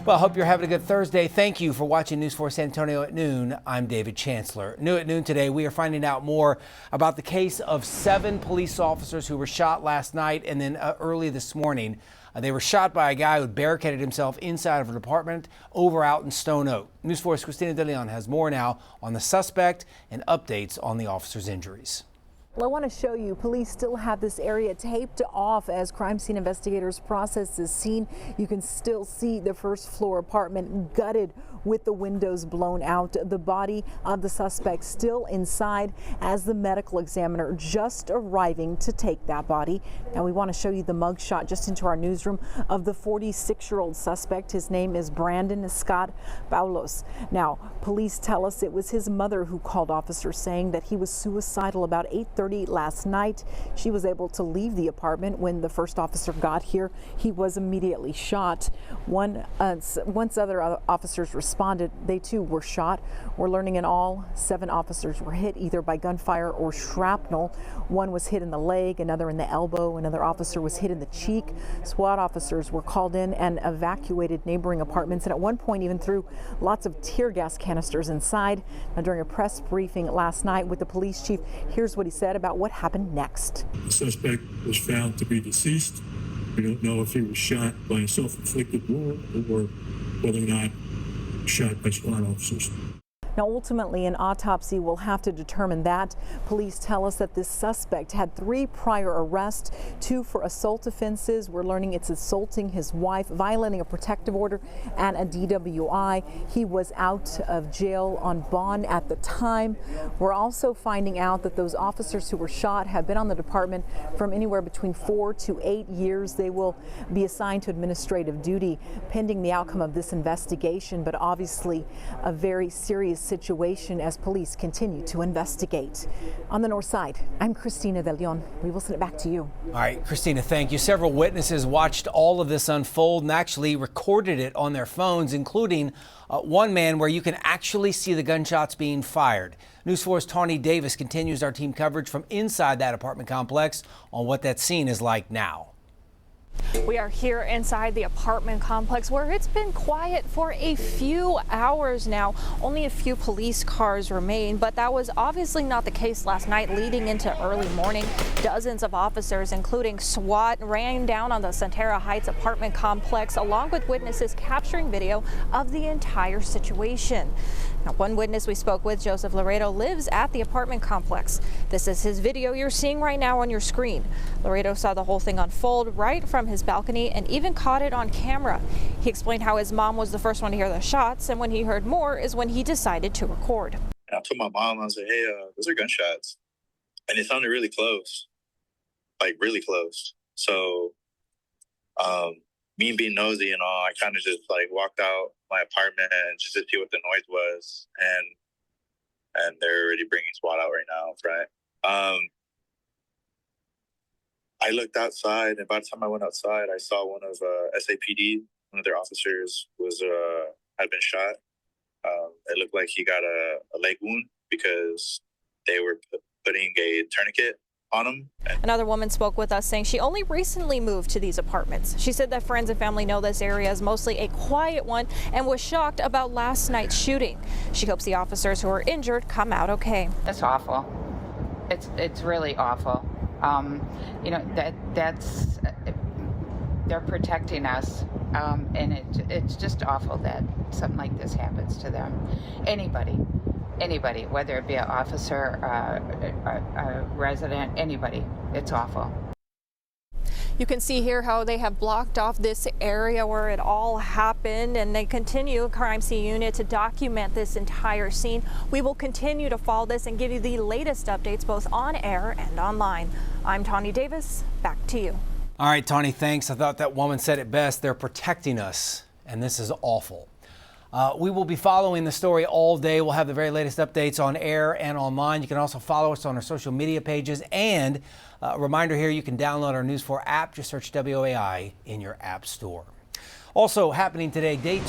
Well, I hope you're having a good Thursday. Thank you for watching News 4 San Antonio at noon. I'm David Chancellor. New at noon today, we are finding out more about the case of 7 police officers who were shot last night and then early this morning. They were shot by a guy who barricaded himself inside of an apartment over out in Stone Oak. News 4's Christina De Leon has more now on the suspect and updates on the officer's injuries. Well, I want to show you, police still have this area taped off as crime scene investigators process this scene. You can still see the first floor apartment gutted with the windows blown out. The body of the suspect still inside as the medical examiner just arriving to take that body. Now we want to show you the mugshot just into our newsroom of the 46-year-old suspect. His name is Scott Poulos. Now, police tell us it was his mother who called officers saying that he was suicidal about 8:30 last night. She was able to leave the apartment when the first officer got here. He was immediately shot. Once other officers responded, they too were shot. We're learning in all 7 officers were hit either by gunfire or shrapnel. One was hit in the leg, another in the elbow, another officer was hit in the cheek. SWAT officers were called in and evacuated neighboring apartments, and at one point even threw lots of tear gas canisters inside. Now, during a press briefing last night with the police chief, here's what he said about what happened next. The suspect was found to be deceased. We don't know if he was shot by a self-inflicted wound or whether or not shot by SWAT officers. Now, ultimately, an autopsy will have to determine that. Police tell us that this suspect had 3 prior arrests, 2 for assault offenses. We're learning it's assaulting his wife, violating a protective order, and a DWI. He was out of jail on bond at the time. We're also finding out that those officers who were shot have been on the department from anywhere between 4 to 8 years. They will be assigned to administrative duty pending the outcome of this investigation, but obviously a very serious situation as police continue to investigate. On the north side, I'm Christina De Leon. We will send it back to you. All right, Christina, thank you. Several witnesses watched all of this unfold and actually recorded it on their phones, including one man where you can actually see the gunshots being fired. News 4's Tawny Davis continues our team coverage from inside that apartment complex on what that scene is like now. We are here inside the apartment complex where it's been quiet for a few hours now. Only a few police cars remain, but that was obviously not the case last night leading into early morning. Dozens of officers, including SWAT, ran down on the Santera Heights apartment complex, along with witnesses capturing video of the entire situation. Now, one witness we spoke with, Joseph Laredo, lives at the apartment complex. This is his video you're seeing right now on your screen. Laredo saw the whole thing unfold right from his balcony and even caught it on camera. He explained how his mom was the first one to hear the shots, and when he heard more is when he decided to record. I told my mom, I said, hey, those are gunshots. And it sounded really close, like really close. So me being nosy and all, I kind of just like walked out my apartment and just to see what the noise was. And they're already bringing SWAT out right now, right? I looked outside, and by the time I went outside, I saw one of SAPD, one of their officers had been shot. It looked like he got a leg wound because they were putting a tourniquet on him. Another woman spoke with us saying she only recently moved to these apartments. She said that friends and family know this area is mostly a quiet one and was shocked about last night's shooting. She hopes the officers who are injured come out okay. It's awful. It's really awful. You know, that's they're protecting us, and it's just awful that something like this happens to them. Anybody, whether it be an officer, a resident, anybody, it's awful. You can see here how they have blocked off this area where it all happened, and they continue, crime scene unit, to document this entire scene. We will continue to follow this and give you the latest updates both on air and online. I'm Tawny Davis. Back to you. All right, Tawny, thanks. I thought that woman said it best. They're protecting us, and this is awful. We will be following the story all day. We'll have the very latest updates on air and online. You can also follow us on our social media pages. And a reminder here, you can download our News 4 app. Just search WOAI in your app store. Also happening today, day 2.